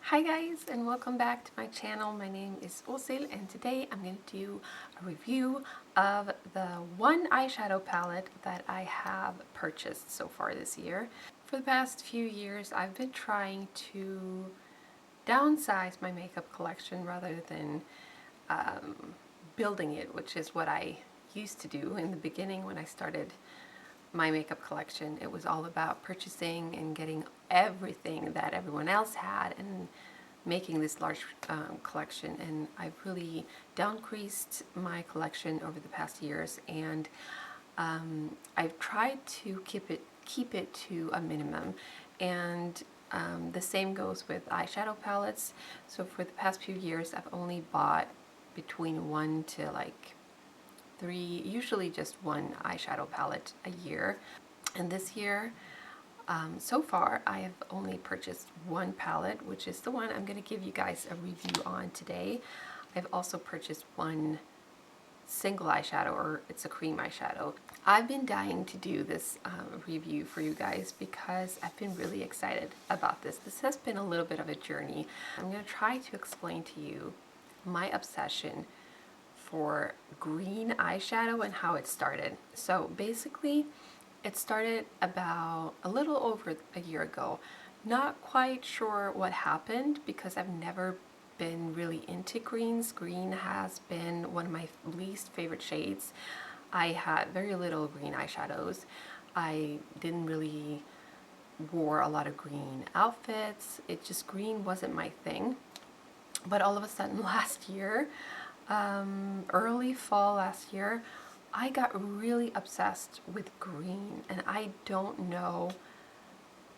Hi guys, and welcome back to my channel. My name is Hopefullt, and today I'm going to do a review of the one eyeshadow palette that I have purchased so far this year. For the past few years I've been trying to downsize my makeup collection rather than building it, which is what I used to do in the beginning when I started my makeup collection. It was all about purchasing and getting everything that everyone else had and making this large collection, and I've really downcreased my collection over the past years, and I've tried to keep it to a minimum, and the same goes with eyeshadow palettes. So for the past few years I've only bought between 1 to like 3, usually just one eyeshadow palette a year. And this year, so far, I have only purchased one palette, which is the one I'm going to give you guys a review on today. I've also purchased one single eyeshadow, or it's a cream eyeshadow. I've been dying to do this review for you guys because I've been really excited about this. This has been a little bit of a journey. I'm going to try to explain to you my obsession for green eyeshadow and how it started. So basically it started about a little over a year ago. Not quite sure what happened because I've never been really into greens. Green has been one of my least favorite shades. I had very little green eyeshadows. I didn't really wore a lot of green outfits. It just, green wasn't my thing. But all of a sudden last year, early fall last year, I got really obsessed with green, and I don't know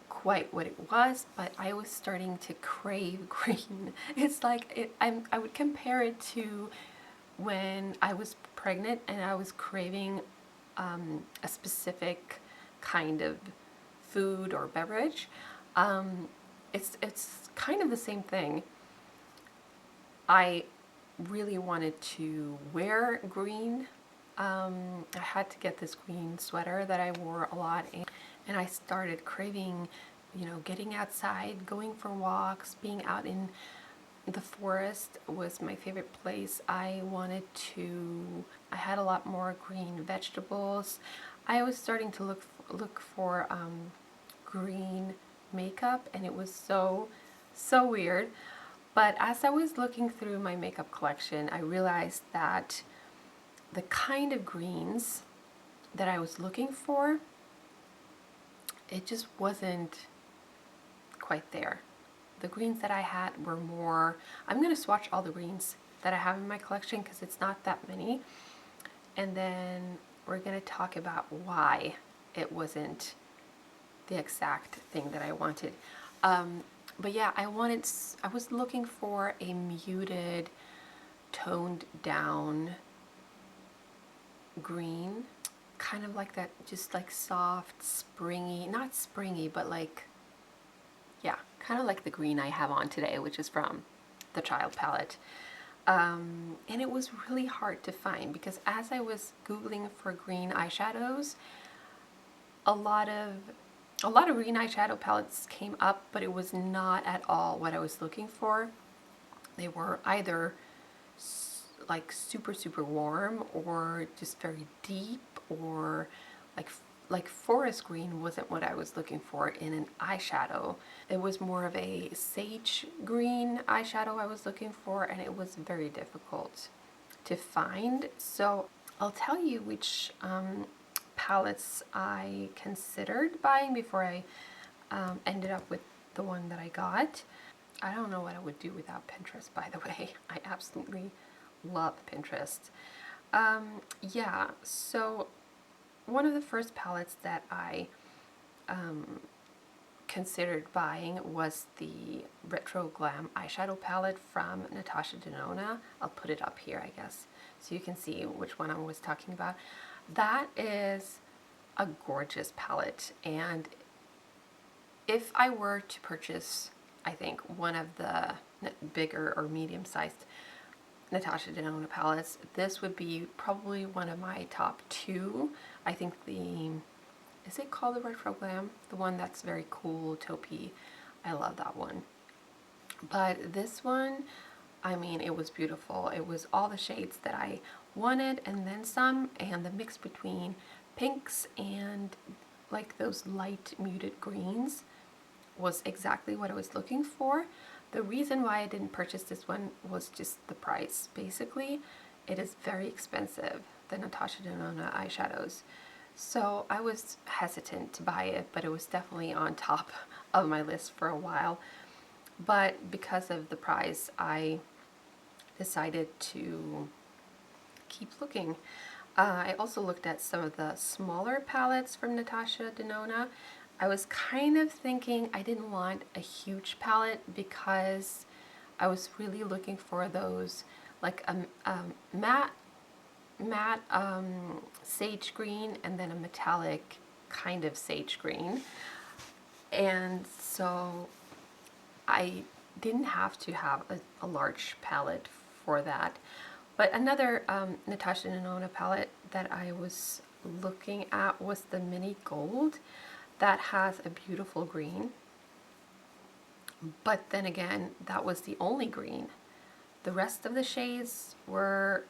quite what it was, but I was starting to crave green. It's like I would compare it to when I was pregnant and I was craving a specific kind of food or beverage. It's kind of the same thing. I really wanted to wear green. I had to get this green sweater that I wore a lot, and I started craving, getting outside, going for walks, being out in the forest was my favorite place. I had a lot more green vegetables. I was starting to look for green makeup, and it was so weird. But as I was looking through my makeup collection, I realized that the kind of greens that I was looking for, it just wasn't quite there. The greens that I had were more, I'm going to swatch all the greens that I have in my collection because it's not that many. And then we're going to talk about why it wasn't the exact thing that I wanted. But yeah, I was looking for a muted, toned down green, kind of like that, just like soft, springy, not springy, but like, yeah, kind of like the green I have on today, which is from the Child palette. And it was really hard to find because as I was Googling for green eyeshadows, a lot of green eyeshadow palettes came up, but it was not at all what I was looking for. They were either like super warm, or just very deep, or like forest green wasn't what I was looking for in an eyeshadow. It was more of a sage green eyeshadow I was looking for, and it was very difficult to find. So I'll tell you which palettes I considered buying before I ended up with the one that I got. I don't know what I would do without Pinterest, by the way. I absolutely love Pinterest. Yeah, so one of the first palettes that I considered buying was the Retro Glam eyeshadow palette from Natasha Denona. I'll put it up here, I guess, so you can see which one I was talking about. That is a gorgeous palette, and if I were to purchase, I think, one of the bigger or medium-sized Natasha Denona palettes, this would be probably one of my top 2. I think is it called the Retro Glam? The one that's very cool, taupey. I love that one. But this one, I mean, it was beautiful. It was all the shades that I wanted and then some, and the mix between pinks and like those light muted greens was exactly what I was looking for. The reason why I didn't purchase this one was just the price. Basically, it is very expensive, the Natasha Denona eyeshadows. So I was hesitant to buy it, but it was definitely on top of my list for a while. But because of the price, I decided to keep looking. I also looked at some of the smaller palettes from Natasha Denona. I was kind of thinking I didn't want a huge palette because I was really looking for those like a matte sage green and then a metallic kind of sage green. And so I didn't have to have a large palette for that. But another Natasha Denona palette that I was looking at was the Mini Gold. That has a beautiful green. But then again, that was the only green. The rest of the shades were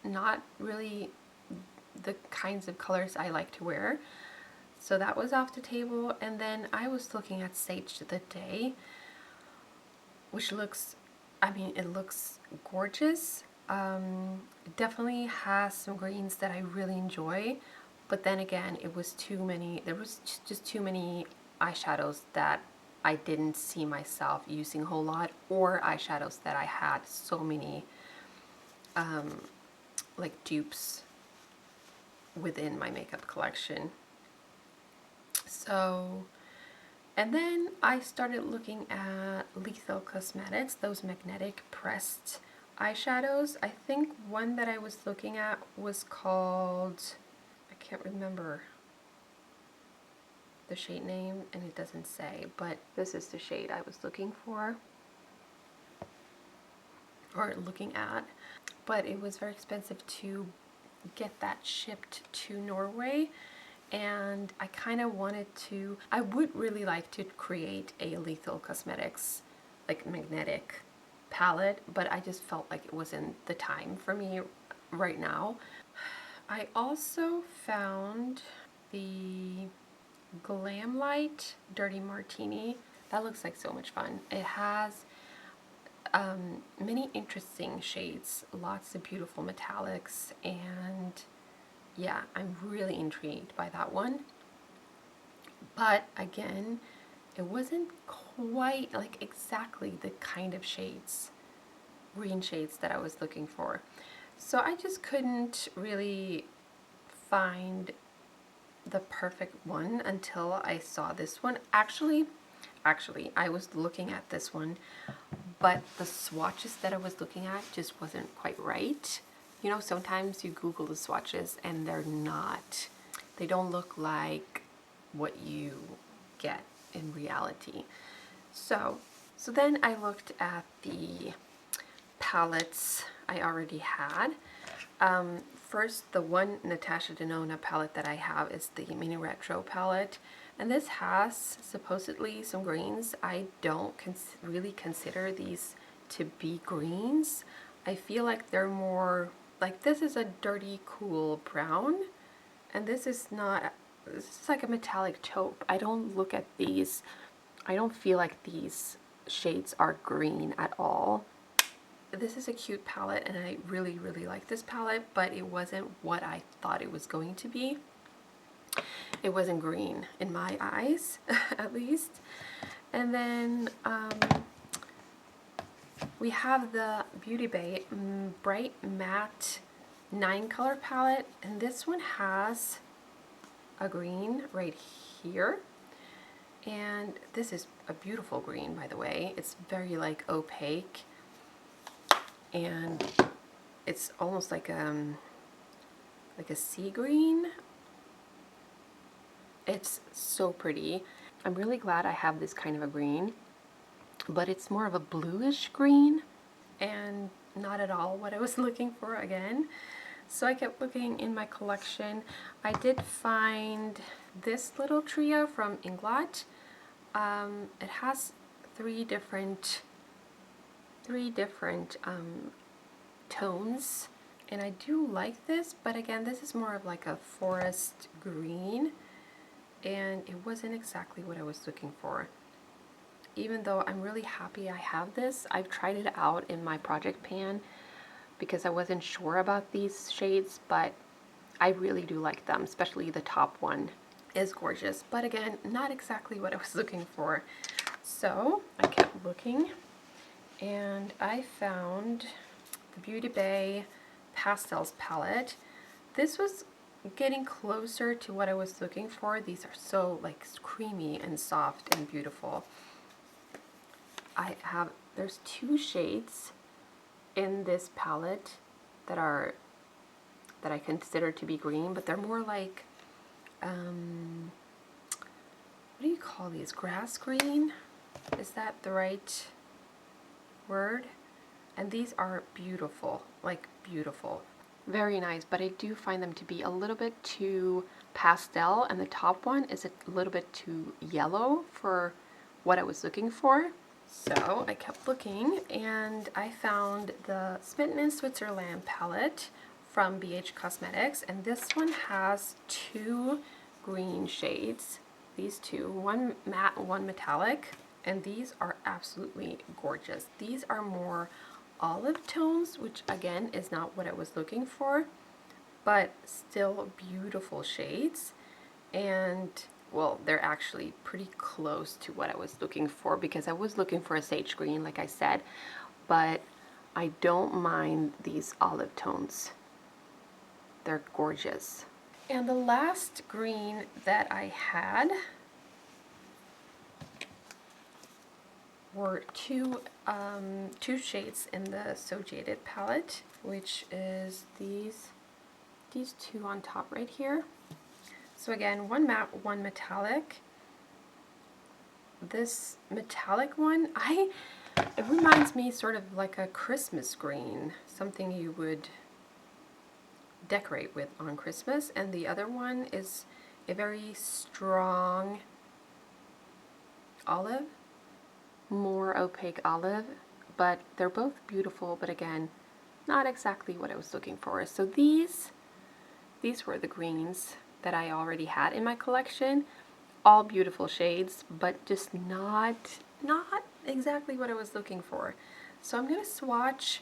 not really the kinds of colors I like to wear. So that was off the table. And then I was looking at Sage the Day, which looks, I mean, it looks gorgeous. It definitely has some greens that I really enjoy, but then again, it was too many, there was just too many eyeshadows that I didn't see myself using a whole lot, or eyeshadows that I had so many like dupes within my makeup collection. So, and then I started looking at Lethal Cosmetics, those magnetic pressed eyeshadows. I think one that I was looking at was called, I can't remember the shade name and it doesn't say, but this is the shade I was looking for or looking at. But it was very expensive to get that shipped to Norway, and I kind of wanted to, I would really like to create a Lethal Cosmetics like magnetic palette, but I just felt like it wasn't the time for me right now. I also found the Glam Light Dirty Martini. That looks like so much fun. It has many interesting shades, lots of beautiful metallics, and yeah, I'm really intrigued by that one. But again, it wasn't quite like exactly the kind of shades, green shades that I was looking for. So I just couldn't really find the perfect one until I saw this one. Actually, I was looking at this one, but the swatches that I was looking at just wasn't quite right. You know, sometimes you Google the swatches and they're not, they don't look like what you get in reality. So then I looked at the palettes I already had. First, the one Natasha Denona palette that I have is the Mini Retro palette, and this has supposedly some greens. I don't really consider these to be greens. I feel like they're more like, this is a dirty cool brown, and this is not, this is like a metallic taupe. I don't look at these, I don't feel like these shades are green at all. This is a cute palette and I really like this palette, but it wasn't what I thought it was going to be. It wasn't green in my eyes, at least. And then we have the Beauty Bay Bright Matte 9-color palette, and this one has a green right here. And this is a beautiful green, by the way. It's very like opaque, and it's almost like a sea green. It's so pretty. I'm really glad I have this kind of a green, but it's more of a bluish green and not at all what I was looking for again. So I kept looking in my collection. I did find this little trio from Inglot. It has 3 different 3 different tones, and I do like this, but again, this is more of like a forest green, and it wasn't exactly what I was looking for. Even though I'm really happy I have this, I've tried it out in my project pan because I wasn't sure about these shades, but I really do like them, especially the top one is gorgeous, but again, not exactly what I was looking for. So I kept looking, and I found the Beauty Bay Pastels palette. This was getting closer to what I was looking for. These are so like creamy and soft and beautiful. There's 2 shades in this palette that I consider to be green, but they're more like, what do you call these? Grass green? Is that the right word? And these are beautiful, like beautiful. Very nice, but I do find them to be a little bit too pastel, and the top one is a little bit too yellow for what I was looking for. So I kept looking, and I found the Smitten in Switzerland palette from BH Cosmetics, and this one has 2 green shades. These 2, one matte, one metallic, and these are absolutely gorgeous. These are more olive tones, which again is not what I was looking for, but still beautiful shades. And well, they're actually pretty close to what I was looking for, because I was looking for a sage green, like I said, but I don't mind these olive tones. They're gorgeous. And the last green that I had were two shades in the So Jaded palette, which is these 2 on top right here. So again, one matte, one metallic. This metallic one, it reminds me sort of like a Christmas green, something you would decorate with on Christmas. And the other one is a very strong olive, more opaque olive, but they're both beautiful, but again, not exactly what I was looking for. So these were the greens that I already had in my collection. All beautiful shades, but just not exactly what I was looking for. So I'm gonna swatch.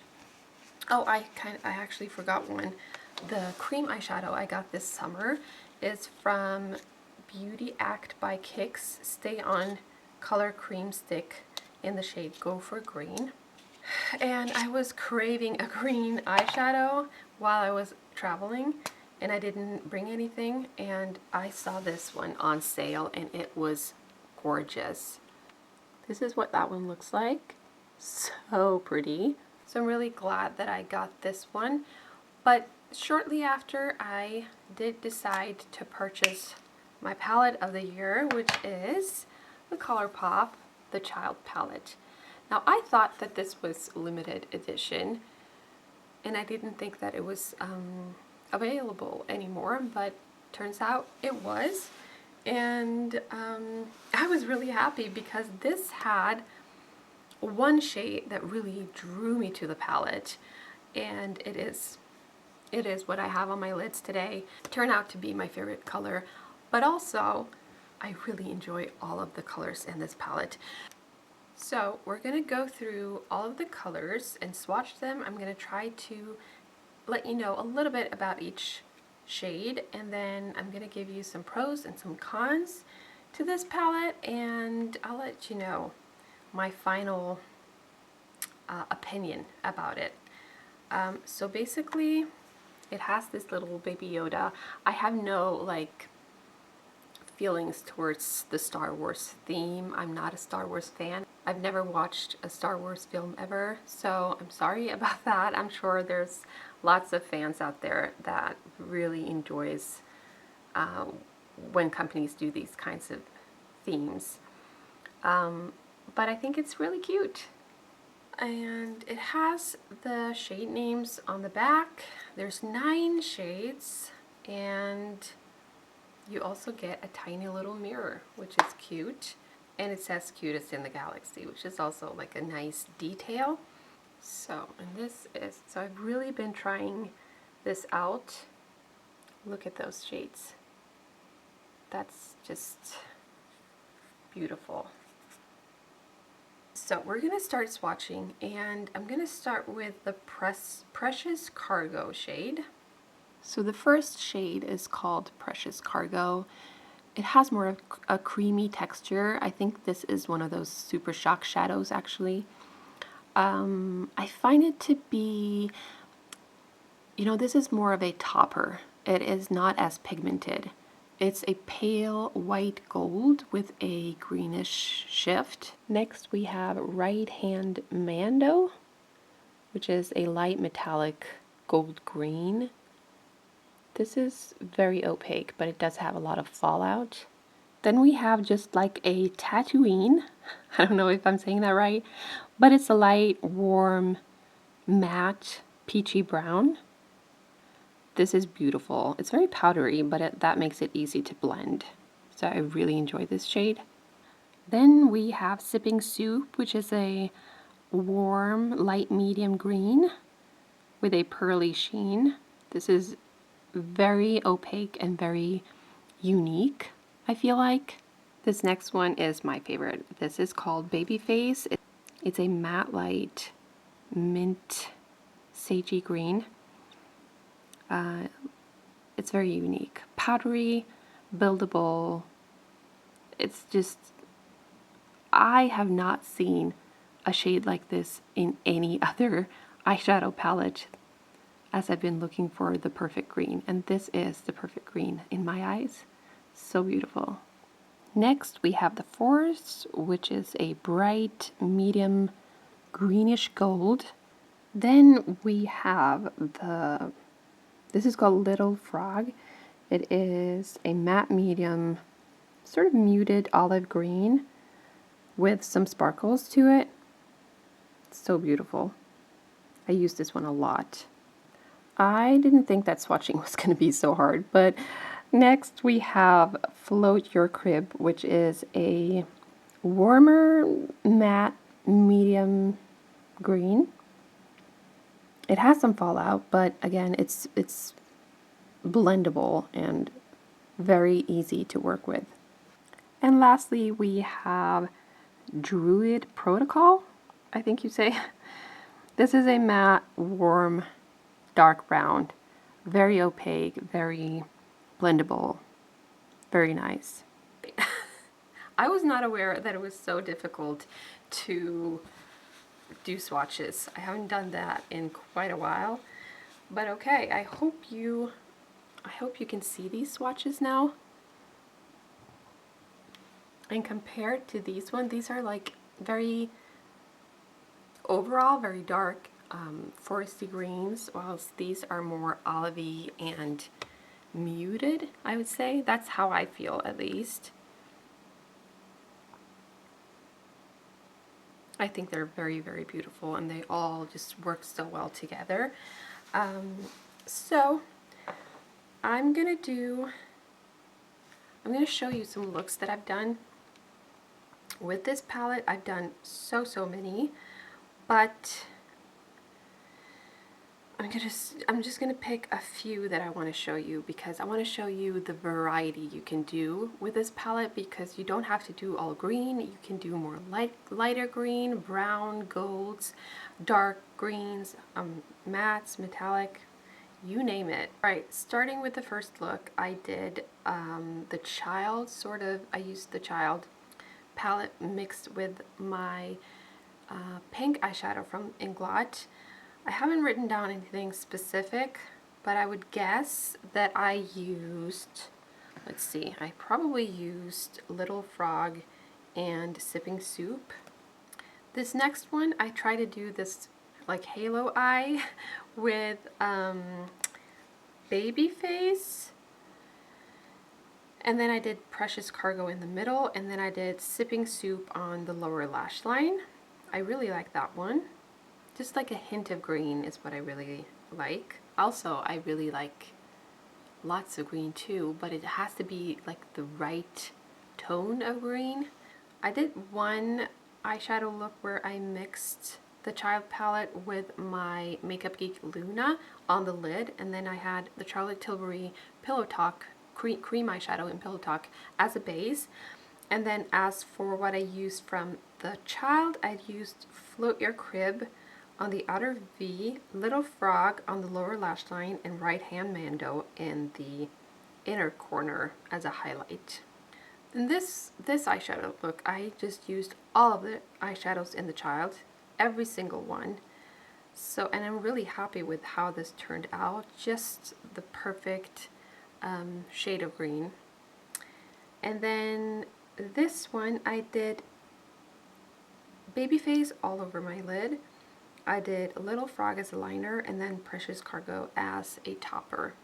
Oh, I actually forgot one. The cream eyeshadow I got this summer is from Beauty Act by Kix Stay On Color Cream Stick in the shade Gopher Green. And I was craving a green eyeshadow while I was traveling, and I didn't bring anything, and I saw this one on sale, and it was gorgeous. This is what that one looks like. So pretty. So I'm really glad that I got this one. But shortly after, I did decide to purchase my palette of the year, which is the Colourpop The Child palette. Now, I thought that this was limited edition, and I didn't think that it was available anymore, but turns out it was. And I was really happy, because this had one shade that really drew me to the palette, and it is what I have on my lids today. It turned out to be my favorite color, but also I really enjoy all of the colors in this palette. So we're going to go through all of the colors and swatch them. I'm going to try to let you know a little bit about each shade, and then I'm going to give you some pros and some cons to this palette, and I'll let you know my final opinion about it. So basically, it has this little baby Yoda. I have no like feelings towards the Star Wars theme. I'm not a Star Wars fan. I've never watched a Star Wars film ever, so I'm sorry about that. I'm sure there's lots of fans out there that really enjoys when companies do these kinds of themes. But I think it's really cute. And it has the shade names on the back. There's 9 shades, and you also get a tiny little mirror, which is cute. And it says cutest in the galaxy, which is also like a nice detail. So, and this is, so I've really been trying this out. Look at those shades. That's just beautiful. So we're going to start swatching, and I'm going to start with the Precious Cargo shade. So the first shade is called Precious Cargo. It has more of a creamy texture. I think this is one of those super shock shadows actually. I find it to be, this is more of a topper. It is not as pigmented. It's a pale white gold with a greenish shift. Next we have Right Hand Mando, which is a light metallic gold green. This is very opaque, but it does have a lot of fallout. Then we have just like a Tatooine. I don't know if I'm saying that right, but it's a light, warm, matte, peachy brown. This is beautiful. It's very powdery, but that makes it easy to blend. So I really enjoy this shade. Then we have Sipping Soup, which is a warm, light medium green with a pearly sheen. This is very opaque and very unique, I feel like. This next one is my favorite. This is called Babyface. It's a matte light mint sagey green. It's very unique. Powdery, buildable. It's just, I have not seen a shade like this in any other eyeshadow palette as I've been looking for the perfect green. And this is the perfect green in my eyes. So beautiful. Next we have the Forest, which is a bright medium greenish gold. Then we have this is called Little Frog. It is a matte medium, sort of muted olive green with some sparkles to it. It's so beautiful. I use this one a lot. I didn't think that swatching was going to be so hard, but next we have Float Your Crib, which is a warmer matte medium green. It has some fallout, but again, it's blendable and very easy to work with. And lastly, we have Druid Protocol, I think you say. This is a matte, warm, dark brown, very opaque, very blendable, very nice. I was not aware that it was so difficult to do swatches. I haven't done that in quite a while, but okay, I hope you can see these swatches now. And compared to these ones, these are like very, overall very dark foresty greens, whilst these are more olivey and muted, I would say. That's how I feel, at least. I think they're very, very beautiful, and they all just work so well together. So I'm gonna show you some looks that I've done with this palette. I've done so many, but I'm just gonna pick a few that I want to show you, because I want to show you the variety you can do with this palette, because you don't have to do all green. You can do more lighter green, brown, golds, dark greens, mattes, metallic, you name it. Alright, starting with the first look, I did the Child, I used the Child palette mixed with my pink eyeshadow from Inglot. I haven't written down anything specific, but I would guess that I used, let's see, I probably used Little Frog and Sipping Soup. This next one, I try to do this like halo eye with Babyface, and then I did Precious Cargo in the middle, and then I did Sipping Soup on the lower lash line. I really like that one. Just like a hint of green is what I really like. Also, I really like lots of green too, but it has to be like the right tone of green. I did one eyeshadow look where I mixed the child palette with my Makeup Geek Luna on the lid, and then I had the Charlotte Tilbury Pillow Talk cream eyeshadow in Pillow Talk as a base. And then as for what I used from the child, I'd used Float Your Crib on the outer V, Little Frog on the lower lash line, and Right Hand Mando in the inner corner as a highlight. In this eyeshadow look, I just used all of the eyeshadows in the child, every single one. So, and I'm really happy with how this turned out, just the perfect shade of green. And then this one, I did Babyface all over my lid. I did Little Frog as a liner, and then Precious Cargo as a topper.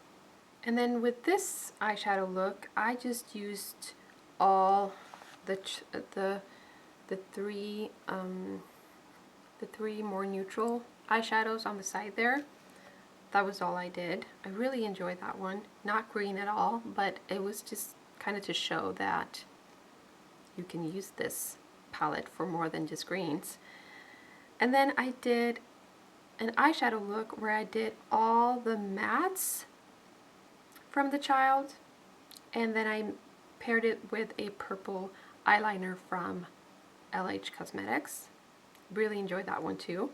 And then with this eyeshadow look, I just used all the three more neutral eyeshadows on the side there. That was all I did. I really enjoyed that one. Not green at all, but it was just kind of to show that you can use this palette for more than just greens. And then I did an eyeshadow look where I did all the mattes from the child, and then I paired it with a purple eyeliner from LH Cosmetics. Really enjoyed that one too.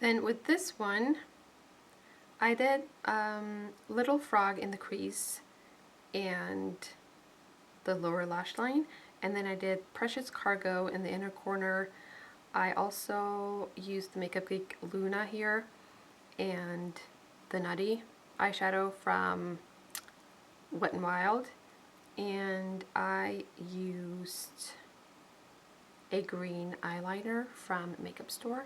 Then with this one, I did Little Frog in the crease and the lower lash line, and then I did Precious Cargo in the inner corner. I also used the Makeup Geek Luna here and the Nutty eyeshadow from Wet n Wild, and I used a green eyeliner from Makeup Store.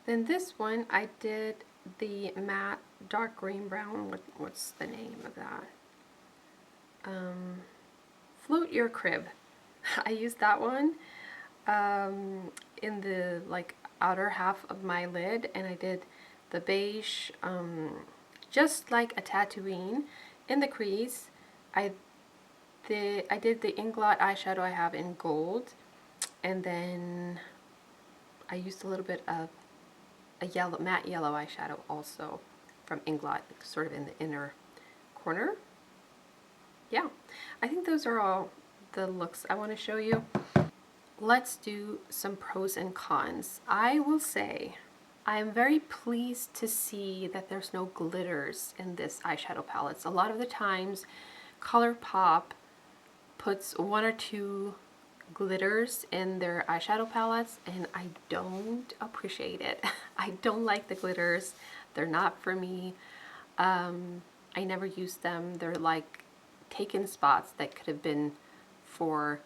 Then this one, I did the matte dark green brown, what's the name of that? Float Your Crib. I used that one in the outer half of my lid, and I did the beige, just like a Tatooine in the crease. I did the Inglot eyeshadow I have in gold, and then I used a little bit of a matte yellow eyeshadow also from Inglot, sort of in the inner corner. Yeah, I think those are all the looks I want to show you. Let's do some pros and cons. I will say I am very pleased to see that there's no glitters in this eyeshadow palettes. A lot of the times Colourpop puts one or two glitters in their eyeshadow palettes, and I don't appreciate it. I don't like the glitters. They're not for me. I never use them. They're like taken spots that could have been for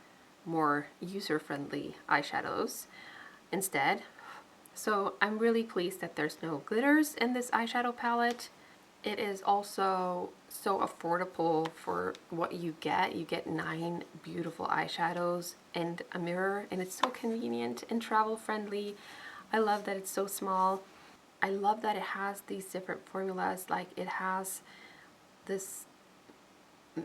more user-friendly eyeshadows instead. So I'm really pleased that there's no glitters in this eyeshadow palette. It is also so affordable for what you get. You get 9 beautiful eyeshadows and a mirror, and it's so convenient and travel friendly. I love that it's so small. I love that it has these different formulas. Like it has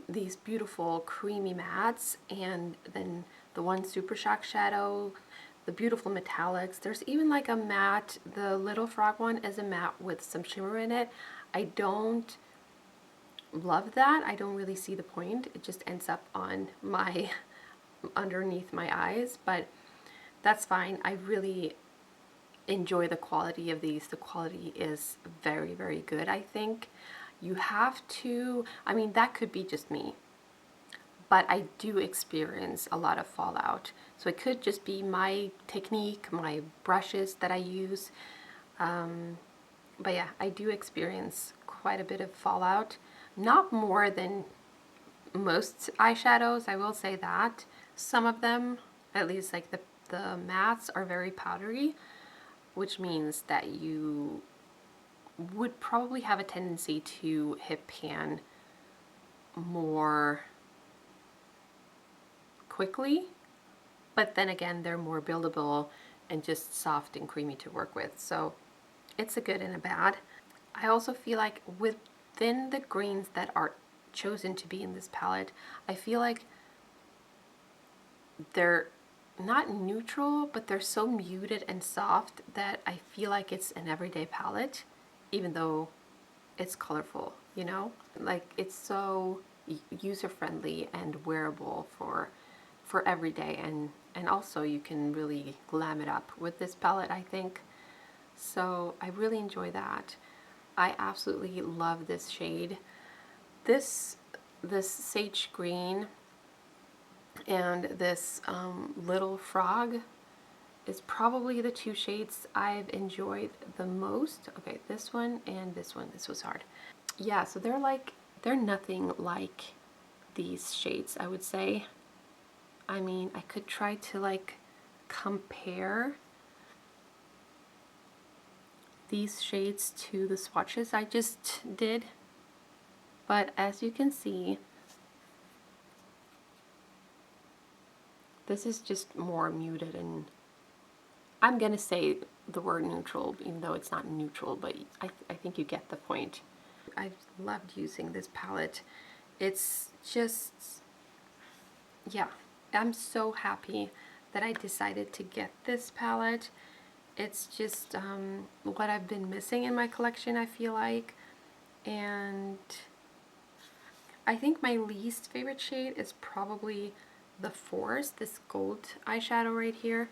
these beautiful creamy mattes, and then the one Super Shock shadow, the beautiful metallics. There's even like a matte, the Little Frog one is a matte with some shimmer in it. I don't love that. I don't really see the point. It just ends up on my underneath my eyes, but that's fine. I really enjoy the quality of these. The quality is very, very good, I think. You have to, I mean, that could be just me, but I do experience a lot of fallout. So it could just be my technique, my brushes that I use. But yeah, I do experience quite a bit of fallout. Not more than most eyeshadows, I will say that. Some of them, at least like the mattes, are very powdery, which means that you would probably have a tendency to hit pan more quickly, but then again, they're more buildable and just soft and creamy to work with. So it's a good and a bad. I also feel like within the greens that are chosen to be in this palette, I feel like they're not neutral, but they're so muted and soft that I feel like it's an everyday palette, even though it's colorful, you know? Like, it's so user-friendly and wearable for every day, and also you can really glam it up with this palette, I think. So I really enjoy that. I absolutely love this shade. This sage green and this little frog is probably the two shades I've enjoyed the most. Okay, this one and this one. This was hard. Yeah, so they're nothing like these shades, I would say. I mean, I could try to like compare these shades to the swatches I just did, but as you can see, this is just more muted, and I'm gonna say the word neutral even though it's not neutral, but I think you get the point. I've loved using this palette. It's just, yeah, I'm so happy that I decided to get this palette. It's just what I've been missing in my collection, I feel like. And I think my least favorite shade is probably the Forest, this gold eyeshadow right here.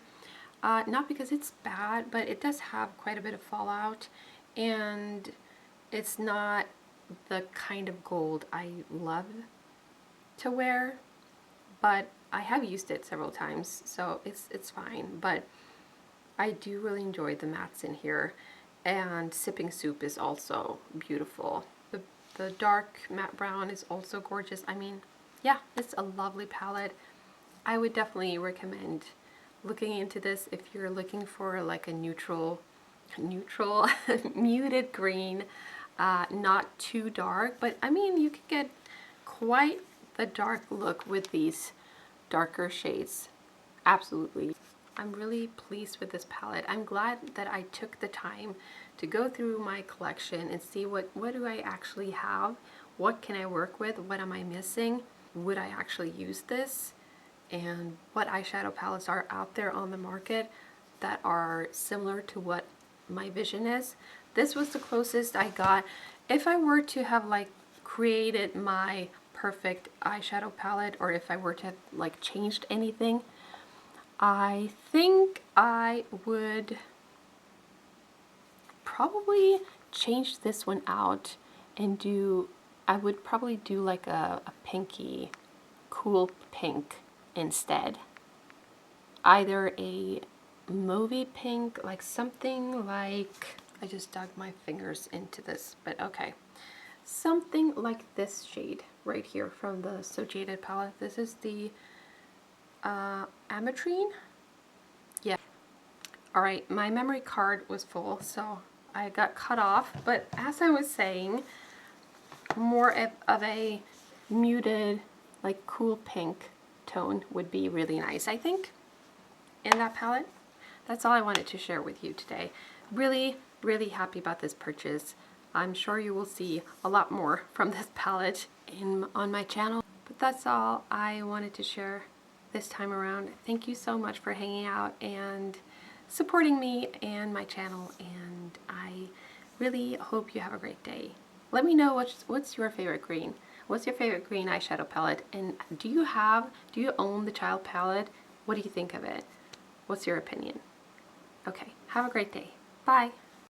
Not because it's bad, but it does have quite a bit of fallout, and it's not the kind of gold I love to wear, but I have used it several times, so it's fine. But I do really enjoy the mattes in here, and Sipping Soup is also beautiful. The dark matte brown is also gorgeous. I mean, yeah, it's a lovely palette. I would definitely recommend looking into this if you're looking for like a neutral muted green, not too dark, but I mean, you could get quite the dark look with these darker shades. Absolutely. I'm really pleased with this palette. I'm glad that I took the time to go through my collection and see what do I actually have, what can I work with, what am I missing, would I actually use this, and what eyeshadow palettes are out there on the market that are similar to what my vision is. This was the closest I got. If I were to have like created my perfect eyeshadow palette, or if I were to have like changed anything, I think I would probably change this one out and I would probably do like a pinky, cool pink instead. Either a movie pink, like something like, I just dug my fingers into this, but okay. Something like this shade right here from the So Jaded palette. This is the Ametrine? Yeah. Alright, my memory card was full, so I got cut off, but as I was saying, more of a muted, like cool pink tone would be really nice, I think, in that palette. That's all I wanted to share with you today. Really, really happy about this purchase. I'm sure you will see a lot more from this palette on my channel, but that's all I wanted to share this time around. Thank you so much for hanging out and supporting me and my channel, and I really hope you have a great day. Let me know what's your favorite green. What's your favorite green eyeshadow palette, and do you own the Child palette? What do you think of it? What's your opinion? Okay, have a great day. Bye.